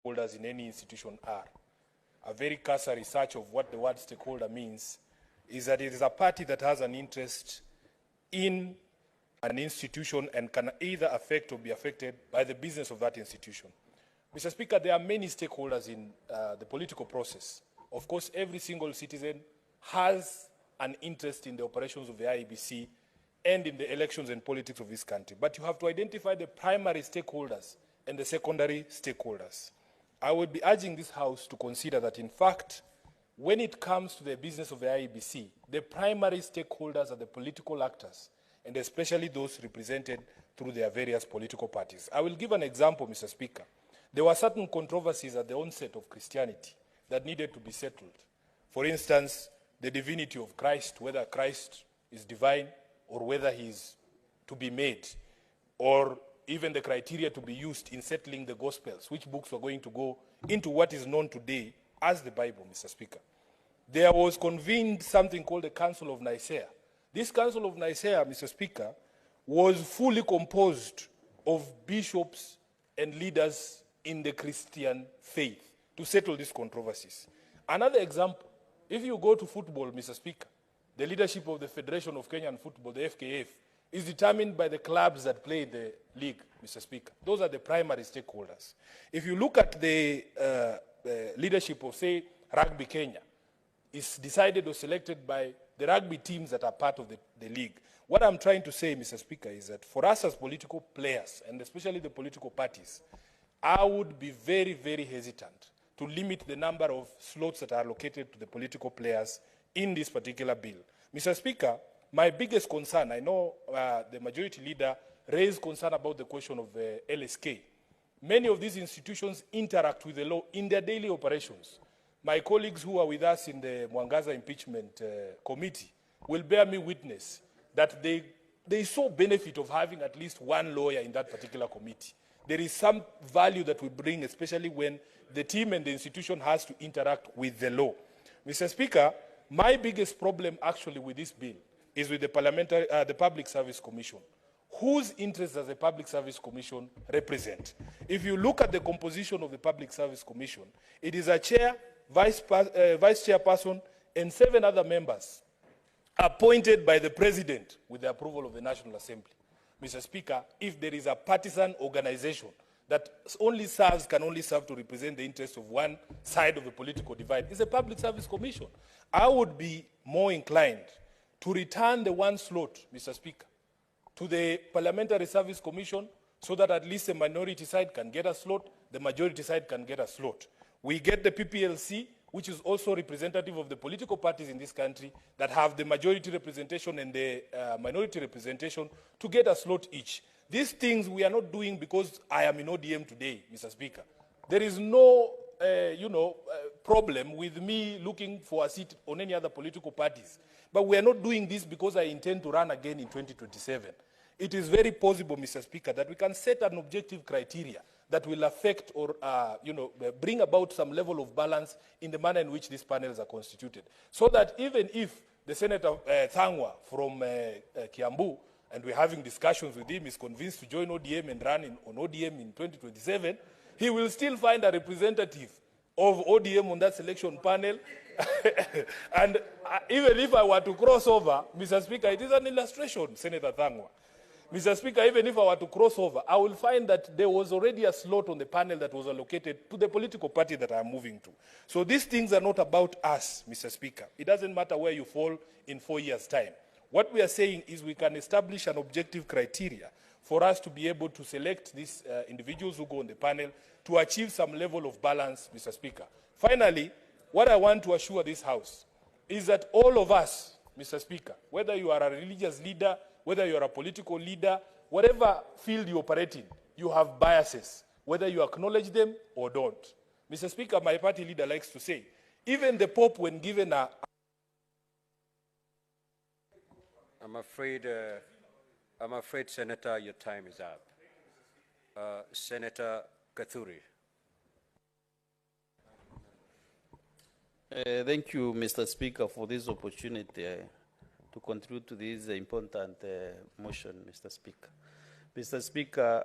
stakeholders in any institution are. A very cursory research of what the word stakeholder means is that it is a party that has an interest in an institution and can either affect or be affected by the business of that institution. Mr. Speaker, there are many stakeholders in the political process. Of course, every single citizen has an interest in the operations of the IEBC and in the elections and politics of this country. But you have to identify the primary stakeholders and the secondary stakeholders. I would be urging this House to consider that, in fact, when it comes to the business of the IEBC, the primary stakeholders are the political actors, and especially those represented through their various political parties. I will give an example, Mr. Speaker. There were certain controversies at the onset of Christianity that needed to be settled. For instance, the divinity of Christ, whether Christ is divine or whether he is to be made, or even the criteria to be used in settling the Gospels, which books were going to go into what is known today as the Bible, Mr. Speaker. There was convened something called the Council of Nicaea. This Council of Nicaea, Mr. Speaker, was fully composed of bishops and leaders in the Christian faith to settle these controversies. Another example, if you go to football, Mr. Speaker, the leadership of the Federation of Kenyan Football, the FKF, is determined by the clubs that play the league, Mr. Speaker. Those are the primary stakeholders. If you look at the leadership of, say, Rugby Kenya, it's decided or selected by the rugby teams that are part of the league. What I'm trying to say, Mr. Speaker, is that for us as political players, and especially the political parties, I would be very, very hesitant to limit the number of slots that are allocated to the political players in this particular bill. Mr. Speaker, my biggest concern, I know the majority leader raised concern about the question of the LSK. Many of these institutions interact with the law in their daily operations. My colleagues who are with us in the Mwangaza impeachment committee will bear me witness that they saw benefit of having at least one lawyer in that particular committee. There is some value that we bring, especially when the team and the institution has to interact with the law. Mr. Speaker, my biggest problem actually with this bill is with the Public Service Commission. Whose interests does the Public Service Commission represent? If you look at the composition of the Public Service Commission, it is a chair, vice chairperson, and 7 other members appointed by the President with the approval of the National Assembly. Mr. Speaker, if there is a partisan organization that can only serve to represent the interests of one side of the political divide, it's a Public Service Commission. I would be more inclined to return the one slot, Mr. Speaker, to the Parliamentary Service Commission so that at least the minority side can get a slot, the majority side can get a slot. We get the PPLC, which is also representative of the political parties in this country that have the majority representation and the minority representation to get a slot each. These things we are not doing because I am in ODM today, Mr. Speaker. There is no, problem with me looking for a seat on any other political parties. But we are not doing this because I intend to run again in 2027. It is very possible, Mr. Speaker, that we can set an objective criteria that will affect or bring about some level of balance in the manner in which these panels are constituted. So that even if the Senator Thangwa from Kiambu, and we're having discussions with him, is convinced to join ODM and run on ODM in 2027, he will still find a representative of ODM on that selection panel. And even if I were to cross over, Mr. Speaker, it is an illustration, Senator Thangwa. Mr. Speaker, even if I were to cross over, I will find that there was already a slot on the panel that was allocated to the political party that I am moving to. So these things are not about us, Mr. Speaker. It doesn't matter where you fall in 4 years' time. What we are saying is we can establish an objective criteria for us to be able to select these individuals who go on the panel to achieve some level of balance, Mr. Speaker. Finally, what I want to assure this House is that all of us, Mr. Speaker, whether you are a religious leader, whether you are a political leader, whatever field you operate in, you have biases, whether you acknowledge them or don't. Mr. Speaker, my party leader likes to say, even the Pope, when given a... I'm afraid, Senator, your time is up. Senator Kathuri. Thank you, Mr. Speaker, for this opportunity to contribute to this important motion, Mr. Speaker. Mr. Speaker,